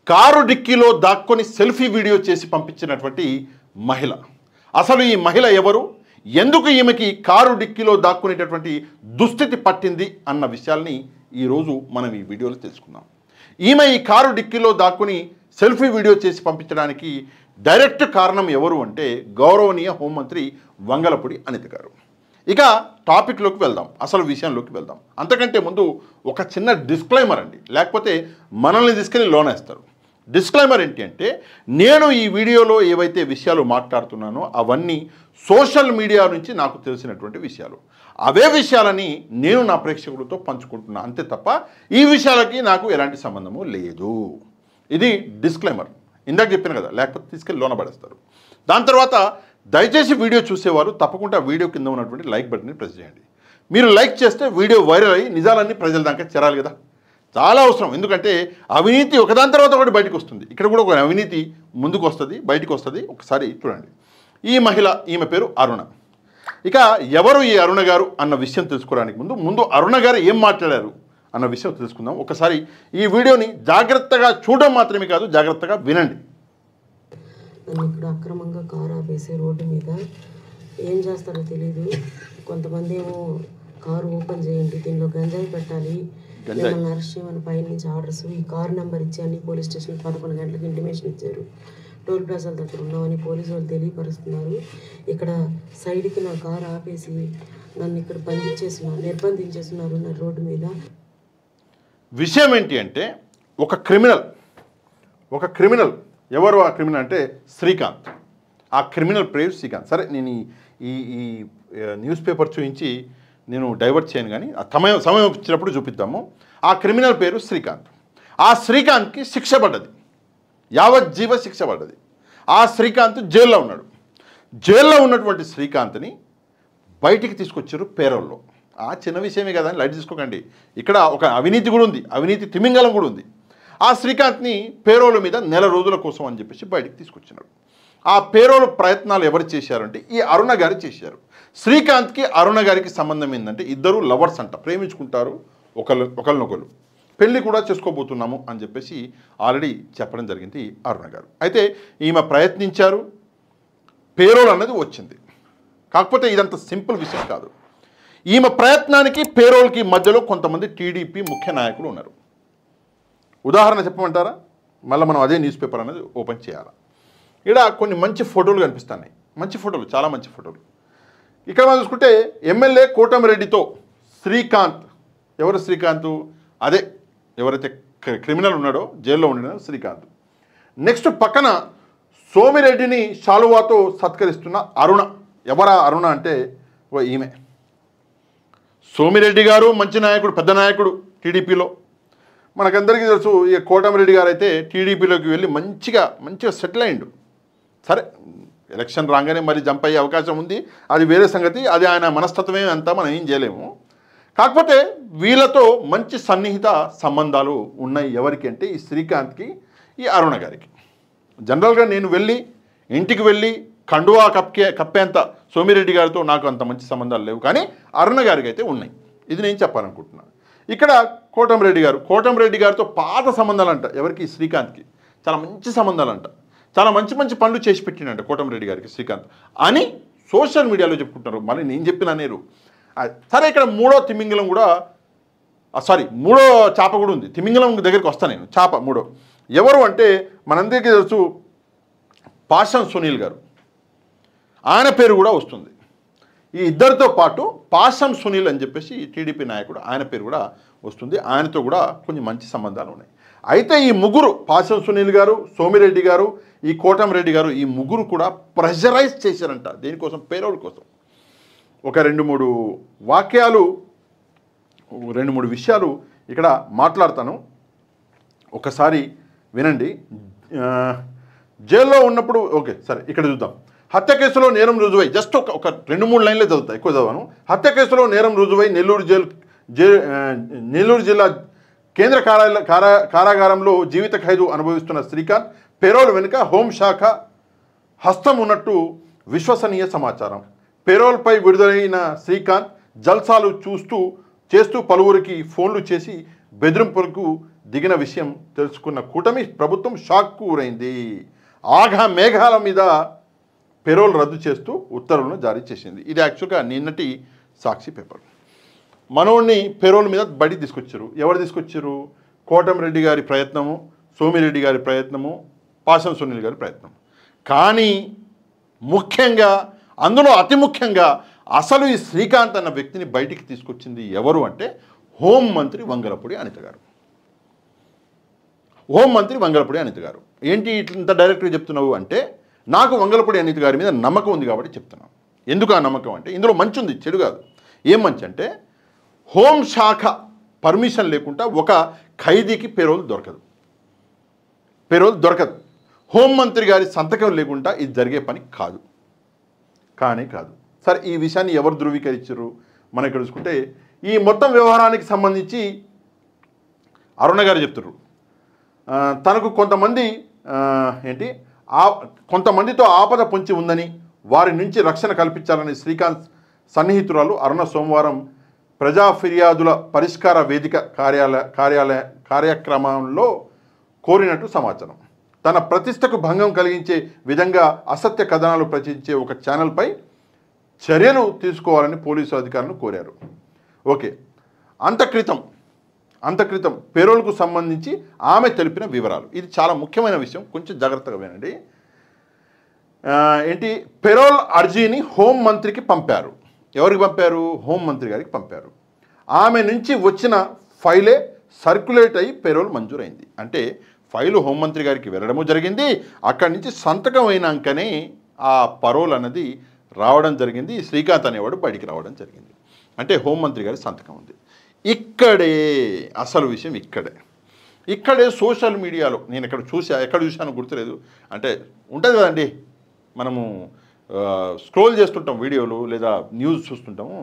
Car డిక్కీలో దాక్కొని selfie video చేసి పంపించినటువంటి మహిళ. అసలు ఈ మహిళ ఎవరు, ఎందుకు ఈమెకి కారు డిక్కీలో దాక్కునేటటువంటి దుస్థితి పట్టింది అన్న విషయాల్ని ఈరోజు మనం ఈ వీడియోలో తెలుసుకుందాం. ఈమె ఈ కారు డిక్కీలో దాక్కుని సెల్ఫీ వీడియో చేసి పంపించడానికి డైరెక్ట్ కారణం ఎవరు అంటే గౌరవనీయ హోంమంత్రి వంగలపూడి అనిత గారు. ఇక టాపిక్లోకి వెళ్దాం, అసలు విషయంలోకి వెళ్దాం. అంతకంటే ముందు ఒక చిన్న డిస్క్లైమర్ అండి, లేకపోతే మనల్ని తీసుకెళ్ళి లోనేస్తారు. డిస్క్లైమర్ ఏంటి అంటే, నేను ఈ వీడియోలో ఏవైతే విషయాలు మాట్లాడుతున్నానో అవన్నీ సోషల్ మీడియా నుంచి నాకు తెలిసినటువంటి విషయాలు. అవే విషయాలని నేను నా ప్రేక్షకులతో పంచుకుంటున్నా అంతే తప్ప ఈ విషయాలకి నాకు ఎలాంటి సంబంధము లేదు. ఇది డిస్క్లైమర్, ఇందాక చెప్పాను కదా, లేకపోతే తీసుకెళ్ళి లోన పడేస్తారు. దాని తర్వాత దయచేసి వీడియో చూసేవారు తప్పకుండా వీడియో కింద ఉన్నటువంటి లైక్ బటన్ని ప్రెస్ చేయండి. మీరు లైక్ చేస్తే వీడియో వైరల్ అయ్యి నిజాలన్నీ ప్రజల దాకా చేరాలి కదా, చాలా అవసరం. ఎందుకంటే అవినీతి ఒకదాని తర్వాత ఒకటి బయటకు వస్తుంది. ఇక్కడ కూడా ఒక అవినీతి ముందుకు వస్తుంది, బయటకు వస్తుంది. ఒకసారి చూడండి. ఈ మహిళ, ఈమె పేరు అరుణ. ఇక ఎవరు ఈ అరుణ గారు అన్న విషయం తెలుసుకోవడానికి ముందు అరుణ గారు ఏం మాట్లాడారు అన్న విషయం తెలుసుకుందాం. ఒకసారి ఈ వీడియోని జాగ్రత్తగా చూడడం మాత్రమే కాదు, జాగ్రత్తగా వినండి. నన్ను ఇక్కడ అక్రమంగా కారు ఆపేసి రోడ్డు మీద ఏం చేస్తారో తెలియదు. కొంతమంది ఏమో కారు ఓపెన్ చేయండి, దీనిలో గంజాయి పెట్టాలి, మిమ్మల్ని అరెస్ట్ చేయమని పైన నుంచి ఆర్డర్స్, ఈ కారు నెంబర్ ఇచ్చి అన్ని పోలీస్ స్టేషన్ 11 గంటలకు ఇంటిమేషన్ ఇచ్చారు. టోల్ ప్లాజాల దగ్గర ఉన్నామని పోలీసు వాళ్ళు తెలియపరుస్తున్నారు. ఇక్కడ సైడ్కి నా కారు ఆపేసి నన్ను ఇక్కడ నిర్బంధించేస్తున్నారు నా రోడ్డు మీద. విషయం ఏంటి అంటే, ఒక క్రిమినల్ ఎవరు ఆ క్రిమినల్ అంటే శ్రీకాంత్. ఆ క్రిమినల్ పేరు శ్రీకాంత్. సరే, నేను ఈ న్యూస్ పేపర్ చూపించి నేను డైవర్ట్ చేయను, కానీ ఆ సమయం వచ్చినప్పుడు చూపిద్దాము. ఆ క్రిమినల్ పేరు శ్రీకాంత్. ఆ శ్రీకాంత్కి శిక్ష పడ్డది, యావజ్జీవ శిక్ష పడ్డది. ఆ శ్రీకాంత్ జైల్లో ఉన్నాడు. జైల్లో ఉన్నటువంటి శ్రీకాంత్ని బయటికి తీసుకొచ్చారు పేరోల్లో. ఆ చిన్న విషయమే కదా అని లైట్ తీసుకోకండి. ఇక్కడ ఒక అవినీతి కూడా ఉంది, అవినీతి తిమింగలం కూడా ఉంది. ఆ శ్రీకాంత్ని పేరోల మీద 1 నెల రోజుల కోసం అని చెప్పేసి బయటికి తీసుకొచ్చినాడు. ఆ పేరోలు ప్రయత్నాలు ఎవరు చేశారంటే ఈ అరుణ గారు చేశారు. శ్రీకాంత్కి అరుణ గారికి సంబంధం ఏంటంటే ఇద్దరు లవర్స్ అంట, ప్రేమించుకుంటారు ఒకరినొకరు, పెళ్లి కూడా చేసుకోబోతున్నాము అని చెప్పేసి ఆల్రెడీ చెప్పడం జరిగింది అరుణ గారు. అయితే ఈమె ప్రయత్నించారు, పేరోల్ అన్నది వచ్చింది. కాకపోతే ఇదంత సింపుల్ విషయం కాదు. ఈమె ప్రయత్నానికి పేరోల్కి మధ్యలో కొంతమంది టీడీపీ ముఖ్య నాయకులు ఉన్నారు. ఉదాహరణ చెప్పమంటారా? మళ్ళీ మనం అదే న్యూస్ పేపర్ అనేది ఓపెన్ చేయాలి. ఇక్కడ కొన్ని మంచి ఫోటోలు కనిపిస్తున్నాయి, మంచి ఫోటోలు, చాలా మంచి ఫోటోలు. ఇక్కడ మనం చూసుకుంటే ఎమ్మెల్యే కోటమిరెడ్డితో శ్రీకాంత్. ఎవరు శ్రీకాంత్? అదే ఎవరైతే క్రిమినల్ ఉన్నాడో, జైల్లో ఉండిన శ్రీకాంత్. నెక్స్ట్ పక్కన సోమిరెడ్డిని శాలువాతో సత్కరిస్తున్న అరుణ. ఎవరా అరుణ అంటే ఈమె. సోమిరెడ్డి గారు మంచి నాయకుడు, పెద్ద నాయకుడు టీడీపీలో. మనకందరికీ తెలుసు. ఇక కోటమిరెడ్డి గారు అయితే టీడీపీలోకి వెళ్ళి మంచిగా సెటిల్ అయ్యిండు. సరే, ఎలక్షన్ రాగానే మరి జంప్ అయ్యే అవకాశం ఉంది, అది వేరే సంగతి. అది ఆయన మనస్తత్వమే, అంతా మనం ఏం చేయలేము. కాకపోతే వీళ్ళతో మంచి సన్నిహిత సంబంధాలు ఉన్నాయి. ఎవరికి అంటే ఈ శ్రీకాంత్కి, ఈ అరుణ గారికి. జనరల్గా నేను ఇంటికి వెళ్ళి కండువా కప్పేంత సోమిరెడ్డి గారితో నాకు అంత మంచి సంబంధాలు లేవు, కానీ అరుణ గారికి అయితే ఉన్నాయి. ఇది నేను చెప్పాలనుకుంటున్నాను. ఇక్కడ కోటమిరెడ్డి గారితో పాత సంబంధాలు అంట. ఎవరికి? శ్రీకాంత్కి చాలా మంచి సంబంధాలు అంట. చాలా మంచి పనులు చేసి పెట్టినంట కోటమిరెడ్డి గారికి శ్రీకాంత్ అని సోషల్ మీడియాలో చెప్పుకుంటున్నారు. మళ్ళీ నేను చెప్పిన నేరు. సరే, ఇక్కడ మూడో చాప కూడా ఉంది. తిమింగలం దగ్గరికి వస్తాను నేను. చాప మూడో ఎవరు అంటే మనందరికీ తెలుసు, పాషం సునీల్ గారు. ఆయన పేరు కూడా వస్తుంది. ఈ ఇద్దరితో పాటు పాషం సునీల్ అని చెప్పేసి టీడీపీ నాయకుడు, ఆయన పేరు కూడా వస్తుంది. ఆయనతో కూడా కొన్ని మంచి సంబంధాలు ఉన్నాయి. అయితే ఈ ముగ్గురు, పాషం సునీల్ గారు, సోమిరెడ్డి గారు, ఈ కోటమిరెడ్డి గారు, ఈ ముగ్గురు కూడా ప్రెషరైజ్ చేశారంట. దేనికోసం? పేరోల్ కోసం. ఒక 2-3 వాక్యాలు, 2-3 విషయాలు ఇక్కడ మాట్లాడతాను, ఒకసారి వినండి. జైల్లో ఉన్నప్పుడు ఓకే సరే, ఇక్కడ చూద్దాం. హత్య కేసులో నేరం రుజువై, జస్ట్ ఒక 2-3 లైన్లే చదువుతా, ఎక్కువ చదవను. హత్య కేసులో నేరం రుజువై నెల్లూరు జిల్లా కేంద్ర కారాగారంలో జీవిత ఖైదు అనుభవిస్తున్న శ్రీకాంత్ పేరోల్ వెనుక హోంశాఖ హస్తం ఉన్నట్టు విశ్వసనీయ సమాచారం. పేరోల్పై విడుదలైన శ్రీకాంత్ జల్సాలు చేస్తూ పలువురికి ఫోన్లు చేసి బెదిరింపులకు దిగిన విషయం తెలుసుకున్న కూటమి ప్రభుత్వం షాక్కు గురైంది. ఆఘా మేఘాల మీద పెరోల్ రద్దు చేస్తూ ఉత్తర్వులను జారీ చేసింది. ఇది యాక్చువల్గా నిన్నటి సాక్షి పేపర్. మనోడిని పెరోల్ మీద బయటికి తీసుకొచ్చారు. ఎవరు తీసుకొచ్చారు? కోటమిరెడ్డి గారి ప్రయత్నము, సోమిరెడ్డి గారి ప్రయత్నము, పాసం సునీల్ గారి ప్రయత్నం. కానీ ముఖ్యంగా అందులో అతి ముఖ్యంగా అసలు ఈ శ్రీకాంత్ అన్న వ్యక్తిని బయటికి తీసుకొచ్చింది ఎవరు అంటే హోంమంత్రి వంగలపూడి అనిత గారు. హోంమంత్రి వంగలపూడి అనిత గారు. ఏంటి ఇంత డైరెక్ట్గా చెప్తున్నావు అంటే, నాకు వంగలపూడి అనిత గారి మీద నమ్మకం ఉంది కాబట్టి చెప్తున్నాను. ఎందుకు ఆ నమ్మకం అంటే, ఇందులో మంచి ఉంది, చెడు కాదు. ఏం మంచి అంటే, హోంశాఖ పర్మిషన్ లేకుండా ఒక ఖైదీకి పెరోల్ దొరకదు. హోంమంత్రి గారి సంతకం లేకుండా ఇది జరిగే పని కాదు. కాదు. సరే, ఈ విషయాన్ని ఎవరు ధృవీకరించారు? మనం ఇక్కడ చూసుకుంటే ఈ మొత్తం వ్యవహారానికి సంబంధించి అరుణ గారు చెప్తున్నారు, తనకు కొంతమందితో ఆపద పొంచి ఉందని, వారి నుంచి రక్షణ కల్పించాలని శ్రీకాంత్ సన్నిహితురాలు అరుణ సోమవారం ప్రజా ఫిర్యాదుల పరిష్కార వేదిక కార్యక్రమంలో కోరినట్టు సమాచారం. తన ప్రతిష్టకు భంగం కలిగించే విధంగా అసత్య కథనాలు ప్రచురించే ఒక ఛానల్పై చర్యలు తీసుకోవాలని పోలీసు అధికారులను కోరారు. ఓకే, అంతక్రితం పెరోల్కు సంబంధించి ఆమె తెలిపిన వివరాలు. ఇది చాలా ముఖ్యమైన విషయం, కొంచెం జాగ్రత్తగా వినండి. పెరోల్ అర్జీని హోంమంత్రికి పంపారు. ఎవరికి పంపారు? హోంమంత్రి గారికి పంపారు. ఆమె నుంచి వచ్చిన ఫైలే సర్క్యులేట్ అయ్యి పెరోల్ మంజూరైంది. అంటే ఫైలు హోంమంత్రి గారికి వెళ్ళడము జరిగింది. అక్కడి నుంచి సంతకం అయినాకనే ఆ పరోల్ అన్నది రావడం జరిగింది. శ్రీకాంత్ అనేవాడు బయటికి రావడం జరిగింది. అంటే హోంమంత్రి గారి సంతకం ఉంది. ఇక్కడే అసలు విషయం. ఇక్కడే సోషల్ మీడియాలో నేను ఎక్కడ చూశానో గుర్తులేదు. అంటే ఉంటుంది కదండి, మనము స్క్రోల్ చేస్తుంటాం వీడియోలు లేదా న్యూస్ చూస్తుంటాము.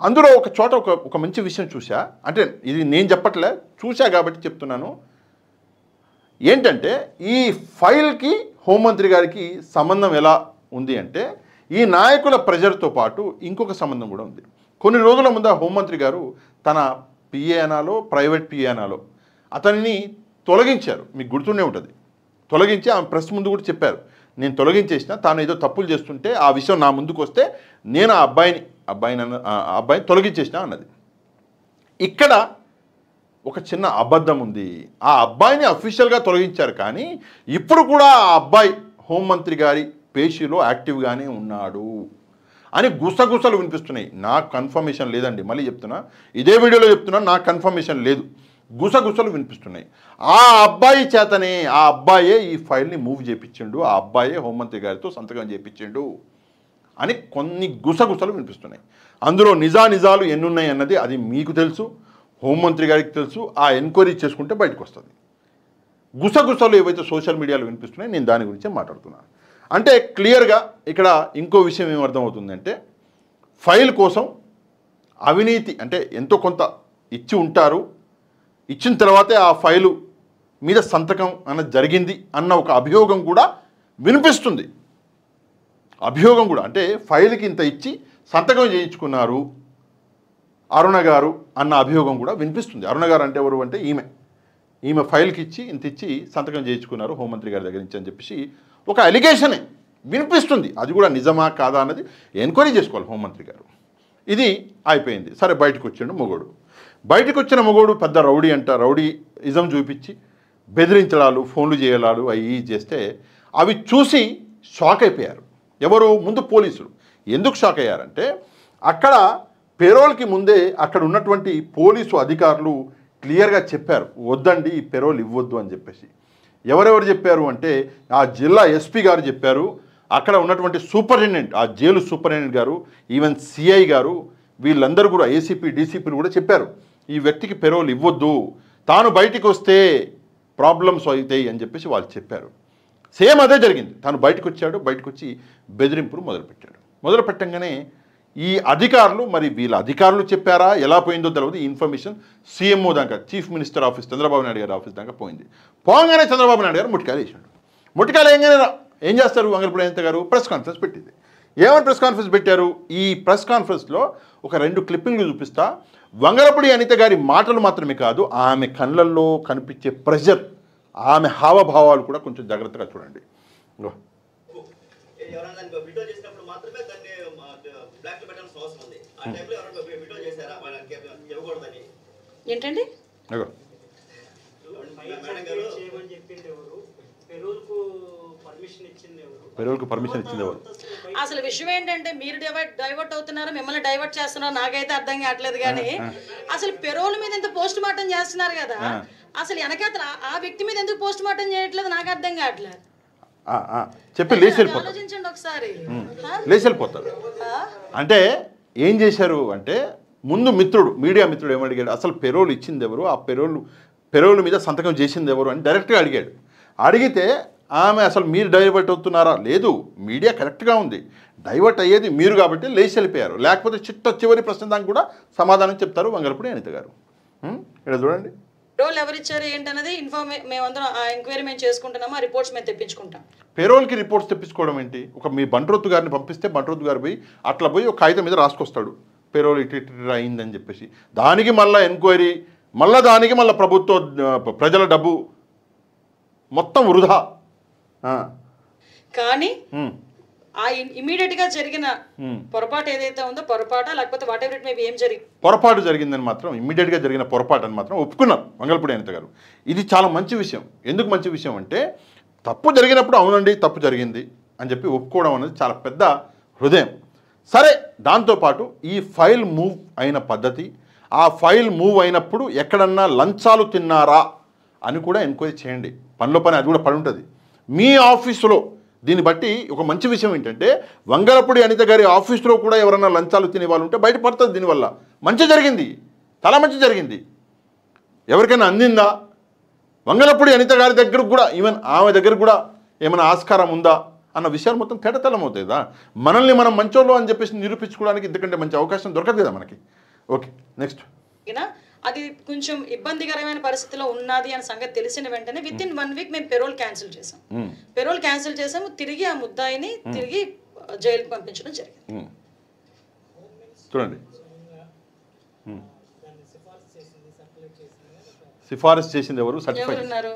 అందులో ఒక చోట ఒక మంచి విషయం చూసా. అంటే ఇది నేను చెప్పట్లే, చూసా కాబట్టి చెప్తున్నాను. ఏంటంటే ఈ ఫైల్కి హోంమంత్రి గారికి సంబంధం ఎలా ఉంది అంటే, ఈ నాయకుల ప్రెజర్తో పాటు ఇంకొక సంబంధం కూడా ఉంది. కొన్ని రోజుల ముందు హోంమంత్రి గారు తన పిఏనాలో ప్రైవేట్ పిఏనాలో అతనిని తొలగించారు. మీకు గుర్తుండే ఉంటుంది. తొలగించి ఆమె ప్రెస్ ముందు కూడా చెప్పారు, నేను తొలగించేసిన, తాను ఏదో తప్పులు చేస్తుంటే ఆ విషయం నా ముందుకు వస్తే నేను ఆ అబ్బాయిని తొలగించేసిన అన్నది. ఇక్కడ ఒక చిన్న అబద్ధం ఉంది. ఆ అబ్బాయిని అఫీషియల్గా తొలగించారు, కానీ ఇప్పుడు కూడా ఆ అబ్బాయి హోంమంత్రి గారి పేషీలో యాక్టివ్గానే ఉన్నాడు అని గుసగుసలు వినిపిస్తున్నాయి. నాకు కన్ఫర్మేషన్ లేదండి, మళ్ళీ చెప్తున్నా, ఇదే వీడియోలో చెప్తున్నా, నాకు కన్ఫర్మేషన్ లేదు. గుసగుసలు వినిపిస్తున్నాయి. ఆ అబ్బాయి చేతనే, ఆ అబ్బాయే ఈ ఫైల్ని మూవ్ చేయించిండు, ఆ అబ్బాయే హోంమంత్రి గారితో సంతకం చేయించిండు అని కొన్ని గుసగుసలు వినిపిస్తున్నాయి. అందులో నిజాలు ఎన్నున్నాయి అన్నది అది మీకు తెలుసు, హోంమంత్రి గారికి తెలుసు. ఆ ఎంక్వైరీ చేసుకుంటే బయటకు వస్తుంది. గుసగుసలు ఏవైతే సోషల్ మీడియాలో వినిపిస్తున్నాయో నేను దాని గురించే మాట్లాడుతున్నాను. అంటే క్లియర్గా ఇక్కడ ఇంకో విషయం ఏమర్థమవుతుందంటే, ఫైల్ కోసం అవినీతి అంటే ఎంతో కొంత ఇచ్చి ఉంటారు. ఇచ్చిన తర్వాతే ఆ ఫైలు మీద సంతకం అన్నది జరిగింది అన్న ఒక అభియోగం కూడా వినిపిస్తుంది. అభియోగం కూడా అంటే ఫైల్కి ఇంత ఇచ్చి సంతకం చేయించుకున్నారు అరుణ గారు అన్న అభియోగం కూడా వినిపిస్తుంది. అరుణ గారు అంటే ఎవరు అంటే ఈమె ఫైల్కి ఇచ్చి ఇంత ఇచ్చి సంతకం చేయించుకున్నారు హోంమంత్రి గారి దగ్గర నుంచి అని చెప్పేసి ఒక అలిగేషనే వినిపిస్తుంది. అది కూడా నిజమా కాదా అన్నది ఎంక్వైరీ చేసుకోవాలి హోంమంత్రి గారు. ఇది అయిపోయింది. సరే, బయటకు వచ్చిండు మొగోడు. బయటకు వచ్చిన మొగోడు పెద్ద రౌడీ అంట. రౌడీ ఇజం చూపించి బెదిరించడాలు, ఫోన్లు చేయడాలు అవి చేస్తే అవి చూసి షాక్ అయిపోయారు. ఎవరు? ముందు పోలీసులు. ఎందుకు షాక్ అయ్యారంటే, అక్కడ పెరోల్కి ముందే అక్కడ ఉన్నటువంటి పోలీసు అధికారులు క్లియర్గా చెప్పారు, వద్దండి ఈ పెరోల్ ఇవ్వద్దు అని చెప్పేసి. ఎవరెవరు చెప్పారు అంటే, ఆ జిల్లా ఎస్పీ గారు చెప్పారు, అక్కడ ఉన్నటువంటి సూపరింటెండెంట్, ఆ జైలు సూపరింటెండెంట్ గారు, ఈవెన్ సిఐ గారు, వీళ్ళందరూ కూడా ఏసీపీ డీసీపీలు కూడా చెప్పారు, ఈ వ్యక్తికి పెరోల్ ఇవ్వద్దు, తాను బయటికి వస్తే ప్రాబ్లమ్స్ అవుతాయి అని చెప్పేసి వాళ్ళు చెప్పారు. సేమ్ అదే జరిగింది. తాను బయటకు వచ్చాడు, బయటకు వచ్చి బెదిరింపులు మొదలుపెట్టాడు. మొదలుపెట్టంగానే ఈ అధికారులు, మరి వీళ్ళ అధికారులు చెప్పారా, ఎలా పోయిందో తెలియదు, ఈ ఇన్ఫర్మేషన్ సీఎంఓ దాకా, chief minister office, Chandrababu Naidu గారి ఆఫీస్ దాకా పోయింది. పోగానే చంద్రబాబు నాయుడు గారు ముట్టికాయలు వేసాడు. ముట్టికాయలు ఏం చేస్తారు వంగలపూడి అనిత గారు? ప్రెస్ కాన్ఫరెన్స్ పెట్టింది. ఏమని ప్రెస్ కాన్ఫరెన్స్ పెట్టారు? ఈ ప్రెస్ కాన్ఫరెన్స్లో ఒక 2 క్లిప్పింగ్లు చూపిస్తా. వంగలపూడి అనిత గారి మాటలు మాత్రమే కాదు, ఆమె కళ్ళల్లో కనిపించే ప్రెషర్, ఆమె హావభావాలు కూడా కొంచెం జాగ్రత్తగా చూడండి. ఏంటండి పెరోల్కు పర్మిషన్ ఇచ్చింది ఎవరు? అసలు విషయం ఏంటంటే మీరు డైవర్ట్ అవుతున్నారు, మిమ్మల్ని డైవర్ట్ చేస్తున్నారు, నాకైతే అర్థం కావట్లేదు. కానీ అసలు పెరోల్ మీద ఎంత పోస్ట్ మార్టం చేస్తున్నారు కదా, అసలు వెనకాతల ఆ వ్యక్తి మీద ఎందుకు పోస్ట్ మార్టం చేయట్లేదు నాకు అర్థం కావట్లేదు. చెప్పి లేచెళ్ళిపోతారు, ఆలోచించండి ఒకసారి. లేచెళ్ళిపోతారు. అంటే ఏం చేశారు అంటే, ముందు మిత్రుడు, మీడియా మిత్రుడు ఏమడిగాడు, అసలు పెరోల్ ఇచ్చింది ఎవరు, ఆ పెరోల్ మీద సంతకం చేసింది ఎవరు అని డైరెక్ట్గా అడిగాడు. అడిగితే ఆమె అసలు మీరు డైవర్ట్ అవుతున్నారా, లేదు మీడియా కరెక్ట్గా ఉంది, డైవర్ట్ అయ్యేది మీరు కాబట్టి లేచి వెళ్ళిపోయారు, లేకపోతే చివరి ప్రశ్న దానికి కూడా సమాధానం చెప్తారు వంగలపూడి అనిత గారు. ఇక్కడ చూడండి, పెరోల్ ఎవరిచ్చారు ఏంటన్నది మేమందరం ఆ ఎంక్వైరీ మేము చేసుకుంటున్నాము, ఆ రిపోర్ట్స్ మేము తెప్పించుకుంటాం. పెరోల్కి రిపోర్ట్స్ తెప్పించుకోవడం ఏంటి? మీ బంట్రోతు గారిని పంపిస్తే బంట్రోతు గారు పోయి అట్లా పోయి ఒక కాగితం మీద రాసుకొస్తాడు పెరోల్ ఇటు అయిందని చెప్పేసి, దానికి మళ్ళీ ఎంక్వైరీ, దానికి మళ్ళీ ప్రజల డబ్బు మొత్తం వృధా. కానీ ఆ ఇమీడియట్గా జరిగిన పొరపాటు ఏదైతే ఉందో, పొరపాట లేకపోతే వాట్ ఎవర్ ఇట్ మేబీ ఏం జరిగింది, పొరపాటు జరిగిందని మాత్రం, ఇమ్మీడియట్గా జరిగిన పొరపాటు అని మాత్రం ఒప్పుకున్నారు వంగలపూడి అనిత గారు. ఇది చాలా మంచి విషయం. ఎందుకు మంచి విషయం అంటే, తప్పు జరిగినప్పుడు అవునండి తప్పు జరిగింది అని చెప్పి ఒప్పుకోవడం అనేది చాలా పెద్ద హృదయం. సరే, దాంతోపాటు ఈ ఫైల్ మూవ్ అయిన పద్ధతి, ఆ ఫైల్ మూవ్ అయినప్పుడు ఎక్కడన్నా లంచాలు తిన్నారా అని కూడా ఎంక్వైరీ చేయండి. పనిలో పని అది కూడా పడి ఉంటుంది మీ ఆఫీసులో. దీన్ని బట్టి ఒక మంచి విషయం ఏంటంటే, వంగలపూడి అనిత గారి ఆఫీసులో కూడా ఎవరన్నా లంచాలు తినే వాళ్ళు ఉంటే బయటపడుతుంది. దీనివల్ల మంచి జరిగింది, చాలా మంచి జరిగింది. ఎవరికైనా అందిందా, వంగలపూడి అనిత గారి దగ్గరకు కూడా, ఈవెన్ ఆమె దగ్గర కూడా ఏమైనా ఆస్కారం ఉందా అన్న విషయాలు మొత్తం తేటతెల్లం అవుతాయి కదా. మనల్ని మనం మంచోళ్ళు అని చెప్పేసి నిరూపించుకోవడానికి ఇంతకంటే మంచి అవకాశం దొరకదు కదా మనకి. Okay, next. అది కొంచెం ఇబ్బందికరమైన పరిస్థితిలో ఉన్నది అనే సంగతి తెలిసిన వెంటనే విత్ ఇన్ 1 వీక్ మేము పెరోల్ క్యాన్సిల్ చేసాం. పెరోల్ క్యాన్సిల్ చేసాము, తిరిగి ఆ ముద్దాయిని తిరిగి జైలుకి పంపించడం జరిగింది. చూడండి, సిఫారసు చేసింది ఎవరు, సర్టిఫై ఎవరున్నారు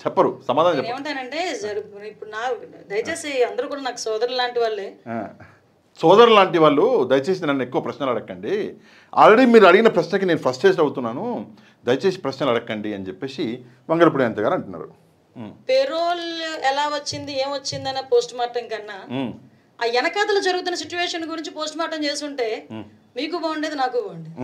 చెప్పరు, సమాధానం ఏమంటానంటే, ఇప్పుడు దయచేసి అందరూ కూడా నాకు సోదరులు లాంటి వాళ్ళే. సోదరు లాంటి వాళ్ళు దయచేసి నన్ను ఎక్కువ ప్రశ్నలు అడగండి. ఆల్రెడీ మీరు అడిగిన ప్రశ్నకి నేను ఫ్రస్ట్రేట్ అవుతున్నాను, దయచేసి ప్రశ్నలు అడగండి అని చెప్పేసి వంగలపూడి అనిత గారు అంటున్నారు. పెరోల్ ఎలా వచ్చింది, ఏం వచ్చింది అన్న పోస్ట్ మార్టం కన్నా ఆ వెనకాతలు జరుగుతున్న సిచ్యువేషన్ గురించి పోస్ట్ మార్టం చేస్తుంటే మీకు బాగుండేది, నాకు బాగుండేది.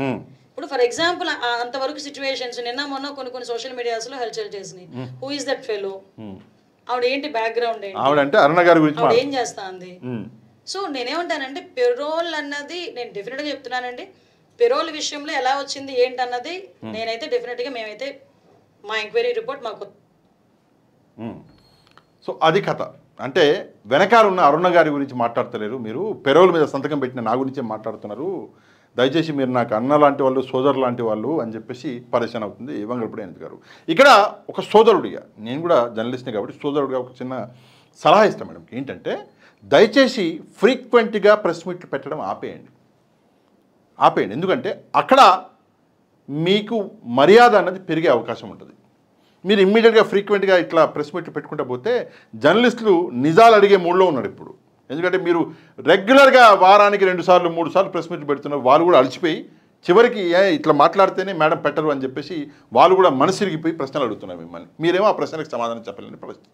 ఇప్పుడు ఫర్ ఎగ్జాంపుల్ అంతవరకు సిచ్యువేషన్స్ నిన్న మొన్న కొన్ని సోషల్ మీడియాస్లో హల్చల్ చేసినాయి. హూ ఇస్ దట్ ఫెలో, ఆవిడ ఏంటి బ్యాక్గ్రౌండ్ ఏంటి, ఆవిడంటే అరుణ గారి గురించి ఆవిడ ఏం చేస్తా ఉంది. సో నేనేమంటానంటే, పెరోల్ అన్నది నేను డెఫినెట్గా చెప్తున్నానండి, పెరోల్ విషయంలో ఎలా వచ్చింది ఏంటన్నది నేనైతే డెఫినెట్గా మేమైతే మా ఎంక్వైరీ రిపోర్ట్ మాకు. సో అది కథ. అంటే వెనకాల ఉన్న అరుణ గారి గురించి మాట్లాడతలేరు మీరు, పెరోల్ మీద సంతకం పెట్టిన నా గురించే మాట్లాడుతున్నారు, దయచేసి మీరు నాకు అన్న లాంటి వాళ్ళు, సోదరు లాంటి వాళ్ళు అని చెప్పేసి పరేషాన్ అవుతుంది వంగలపూడి అనిత గారు. ఇక్కడ ఒక సోదరుడిగా, నేను కూడా జర్నలిస్ట్ని కాబట్టి సోదరుడిగా ఒక చిన్న సలహా ఇస్తాను మేడం. ఏంటంటే, దయచేసి ఫ్రీక్వెంట్గా ప్రెస్ మీట్లు పెట్టడం ఆపేయండి. ఎందుకంటే అక్కడ మీకు మర్యాద అన్నది పెరిగే అవకాశం ఉంటుంది. మీరు ఇమ్మీడియట్గా ఫ్రీక్వెంట్గా ఇట్లా ప్రెస్ మీట్లు పెట్టుకుంటూ పోతే జర్నలిస్టులు నిజాలు అడిగే మూడ్లో ఉన్నారు ఇప్పుడు. ఎందుకంటే మీరు రెగ్యులర్గా వారానికి 2 సార్లు 3 సార్లు ప్రెస్ మీట్లు పెడుతున్నారు, వాళ్ళు కూడా అలసిపోయి చివరికి ఇట్లా మాట్లాడితేనే మేడం పెట్టరు అని చెప్పేసి వాళ్ళు కూడా మనసిరిగిపోయి ప్రశ్నలు అడుగుతున్నారు మిమ్మల్ని. మీరేమో ఆ ప్రశ్నలకు సమాధానం చెప్పలేని పరిస్థితి.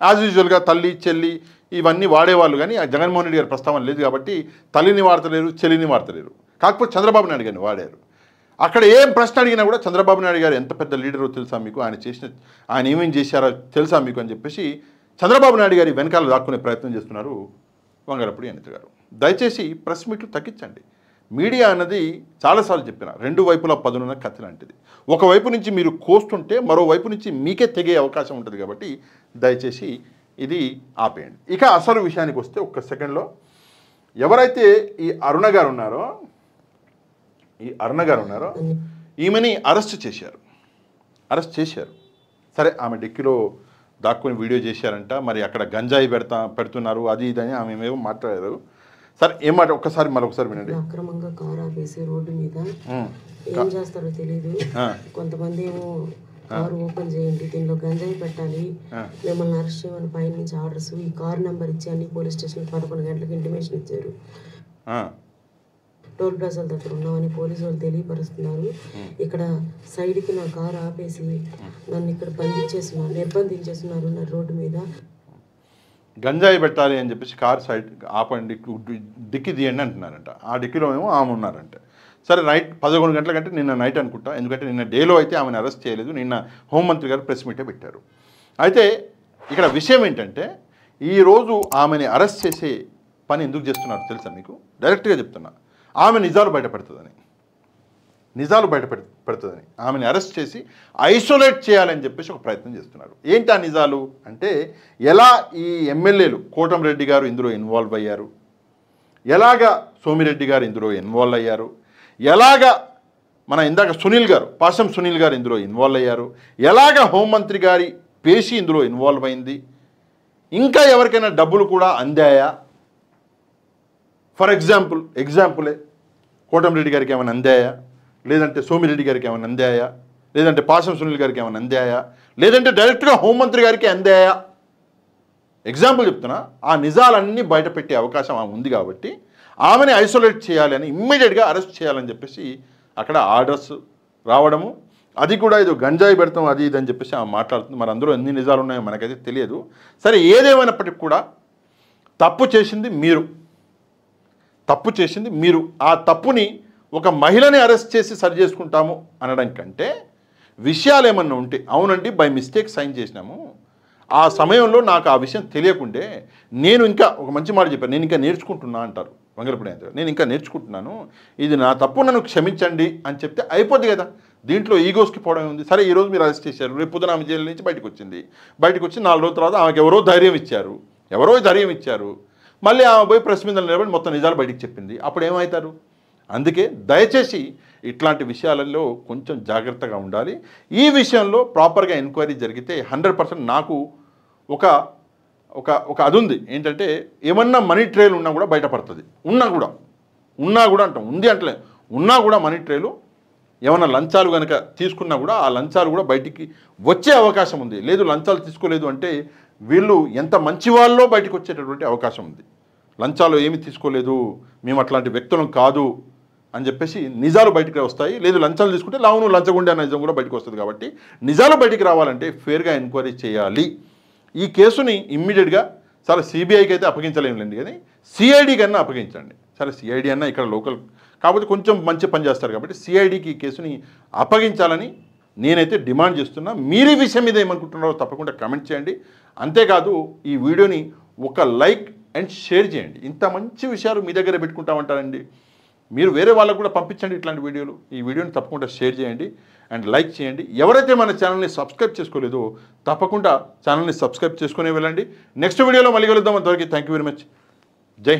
యాజ్ యూజువల్గా తల్లి, చెల్లి ఇవన్నీ వాడేవాళ్ళు, కానీ ఆ జగన్మోహన్ రెడ్డి గారి ప్రస్తావన లేదు కాబట్టి తల్లిని వాడతలేరు, చెల్లిని వాడతలేరు. కాకపోతే చంద్రబాబు నాయుడు గారిని వాడారు. అక్కడ ఏం ప్రశ్న అడిగినా కూడా చంద్రబాబు నాయుడు గారు ఎంత పెద్ద లీడరో తెలుసా మీకు, ఆయన ఏమేం చేశారో తెలుసా మీకు అని చెప్పేసి చంద్రబాబు నాయుడు గారి వెనకాల దాక్కునే ప్రయత్నం చేస్తున్నారు వంగలపూడి అనిత గారు. దయచేసి ప్రెస్ మీట్లు తగ్గించండి. మీడియా అన్నది చాలాసార్లు చెప్పిన 2 వైపులా పదునున్న కత్తి లాంటిది. ఒకవైపు నుంచి మీరు కోస్తుంటే మరోవైపు నుంచి మీకే తెగే అవకాశం ఉంటుంది కాబట్టి దయచేసి ఇది ఆపేయండి. ఇక అసలు విషయానికి వస్తే ఒక్క సెకండ్లో, ఎవరైతే ఈ అరుణ గారు ఉన్నారో ఈమెని అరెస్ట్ చేశారు. సరే, ఆమె డిక్కీలో దాక్కుని వీడియో చేశారంట, మరి అక్కడ గంజాయి పెడుతున్నారు అది ఇదని ఆమె ఏమో మాట్లాడారు. సరే ఏం మాట ఒక్కసారి మరొకసారి వినండి. అక్రమంగా కారు ఆపేసి రోడ్డు మీద ఏం చేస్తారో తెలీదు. కొంతమంది ఏమో కారు ఓపెన్ చేయండి, దీనిలో గంజాయి పెట్టాలి, మిమ్మల్ని అరెస్ట్ చేయమని పైన నుంచి ఆర్డర్స్, ఈ కారు నెంబర్ ఇచ్చి అన్ని పోలీస్ స్టేషన్ 11 గంటలకు ఇంటిమేషన్ ఇచ్చారు. టోల్ ప్లాజాల దగ్గర ఉన్నామని పోలీసు వాళ్ళు తెలియపరుస్తున్నారు. ఇక్కడ సైడ్కి నా కారు ఆపేసి నన్ను ఇక్కడ నిర్బంధించేస్తున్నారు నా రోడ్డు మీద. గంజాయి పెట్టాలి అని చెప్పేసి కారు సైడ్ ఆపండి, డిక్కి తీయండి అంటున్నారంట. ఆ డిక్కీలో ఏమో ఆమె ఉన్నారంట. సరే నైట్ 11 గంటల కంటే నిన్న నైట్ అనుకుంటా, ఎందుకంటే నిన్న డేలో అయితే ఆమెను అరెస్ట్ చేయలేదు. నిన్న హోంమంత్రి గారు ప్రెస్ మీటే పెట్టారు. అయితే ఇక్కడ విషయం ఏంటంటే ఈరోజు ఆమెని అరెస్ట్ చేసే పని ఎందుకు చేస్తున్నారు తెలుసా మీకు? డైరెక్ట్గా చెప్తున్నా, ఆమె నిజాలు బయటపెడుతుందని ఆమెని అరెస్ట్ చేసి ఐసోలేట్ చేయాలని చెప్పేసి ఒక ప్రయత్నం చేస్తున్నారు. ఏంటి ఆ నిజాలు అంటే, ఎలా ఈ ఎమ్మెల్యేలు కోటంరెడ్డి గారు ఇందులో ఇన్వాల్వ్ అయ్యారు, ఎలాగా సోమిరెడ్డి గారు ఇందులో ఇన్వాల్వ్ అయ్యారు, ఎలాగా మన ఇందాక పాసం సునీల్ గారు ఇందులో ఇన్వాల్వ్ అయ్యారు, ఎలాగ హోంమంత్రి గారి పేషి ఇందులో ఇన్వాల్వ్ అయింది, ఇంకా ఎవరికైనా డబ్బులు కూడా అందాయా. ఫర్ ఎగ్జాంపులే కోటంరెడ్డి గారికి ఏమైనా అందాయా, లేదంటే సోమిరెడ్డి గారికి ఏమైనా అందాయా, లేదంటే పాసం సునీల్ గారికి ఏమైనా అందాయా, లేదంటే డైరెక్ట్గా హోంమంత్రి గారికి అందాయా. ఎగ్జాంపుల్ చెప్తున్నా. ఆ నిజాలన్నీ బయట పెట్టే అవకాశం ఆమె ఉంది కాబట్టి ఆమెని ఐసోలేట్ చేయాలి అని, ఇమ్మీడియట్గా అరెస్ట్ చేయాలని చెప్పేసి అక్కడ ఆర్డర్స్ రావడము, అది కూడా ఏదో గంజాయి పెడతాం అది ఇది అని చెప్పేసి ఆమె మాట్లాడుతుంది. మరి అందులో ఎన్ని నిజాలు ఉన్నాయో మనకైతే తెలియదు. సరే ఏదేమైనప్పటికీ కూడా తప్పు చేసింది మీరు. ఆ తప్పుని ఒక మహిళని అరెస్ట్ చేసి సరి చేసుకుంటాము అనడం కంటే విషయాలు ఏమన్నా ఉంటే, అవునండి బై మిస్టేక్ సైన్ చేసినాము, ఆ సమయంలో నాకు ఆ విషయం తెలియకుండే, నేను ఇంకా ఒక మంచి మాట చెప్పాను, నేను ఇంకా నేర్చుకుంటున్నా అంటారు వంగలపూడి ఆయన. నేను ఇంకా నేర్చుకుంటున్నాను, ఇది నా తప్పు, నన్ను క్షమించండి అని చెప్తే అయిపోద్ది కదా. దీంట్లో ఈగోస్కి పోవడం ఉంది. సరే ఈరోజు మీరు అరెస్ట్ చేశారు, రేపు పొద్దున ఆమె జైలు నుంచి బయటకు వచ్చి 4 రోజుల తర్వాత ఆమెకు ఎవరో ధైర్యం ఇచ్చారు, మళ్ళీ ఆమె పోయి ప్రెస్ మీద నిలబడి మొత్తం నిజాలు బయటికి చెప్పింది. అప్పుడు ఏమవుతారు? అందుకే దయచేసి ఇట్లాంటి విషయాలలో కొంచెం జాగ్రత్తగా ఉండాలి. ఈ విషయంలో ప్రాపర్గా ఎంక్వైరీ జరిగితే 100% నాకు ఒక అది ఉంది. ఏంటంటే ఏమన్నా మనీ ట్రేలు ఉన్నా కూడా బయటపడుతుంది. ఉన్నా కూడా అంటాం, ఉంది అంటలే, ఉన్నా కూడా మనీ ట్రేలు ఏమన్నా లంచాలు కనుక తీసుకున్నా కూడా ఆ లంచాలు కూడా బయటికి వచ్చే అవకాశం ఉంది. లేదు లంచాలు తీసుకోలేదు అంటే వీళ్ళు ఎంత మంచి వాళ్ళో బయటకు వచ్చేటటువంటి అవకాశం ఉంది. లంచాలు ఏమి తీసుకోలేదు, మేము అట్లాంటి వ్యక్తులం కాదు అని చెప్పేసి నిజాలు బయటికి వస్తాయి. లేదు లంచాలు తీసుకుంటే లావును లంచగుండే అనే నిజం కూడా బయటకు వస్తుంది. కాబట్టి నిజాలు బయటికి రావాలంటే ఫేర్గా ఎంక్వైరీ చేయాలి. ఈ కేసుని ఇమ్మీడియట్గా సరే సిబిఐకి అయితే అప్పగించలేములేండి, కానీ సిఐడి కన్నా అప్పగించండి. సరే సిఐడి అన్నా ఇక్కడ లోకల్ కాకపోతే కొంచెం మంచి పని చేస్తారు కాబట్టి సిఐడికి ఈ కేసుని అప్పగించాలని నేనైతే డిమాండ్ చేస్తున్నా. మీరు ఈ విషయం మీద ఏమనుకుంటున్నారో తప్పకుండా కామెంట్ చేయండి. అంతేకాదు ఈ వీడియోని ఒక లైక్ అండ్ షేర్ చేయండి. ఇంత మంచి విషయాలు మీ దగ్గర పెట్టుకుంటామంటారండి, మీరు వేరే వాళ్ళకు కూడా పంపించండి ఇట్లాంటి వీడియోలు. ఈ వీడియోని తప్పకుండా షేర్ చేయండి అండ్ లైక్ చేయండి. ఎవరైతే మన ఛానల్ని సబ్స్క్రైబ్ చేసుకోలేదో తప్పకుండా ఛానల్ని సబ్స్క్రైబ్ చేసుకునే వెళ్ళండి. నెక్స్ట్ వీడియోలో మళ్ళీ కలుద్దాం. అంతవరకు థ్యాంక్ యూ వెరీ మచ్. జై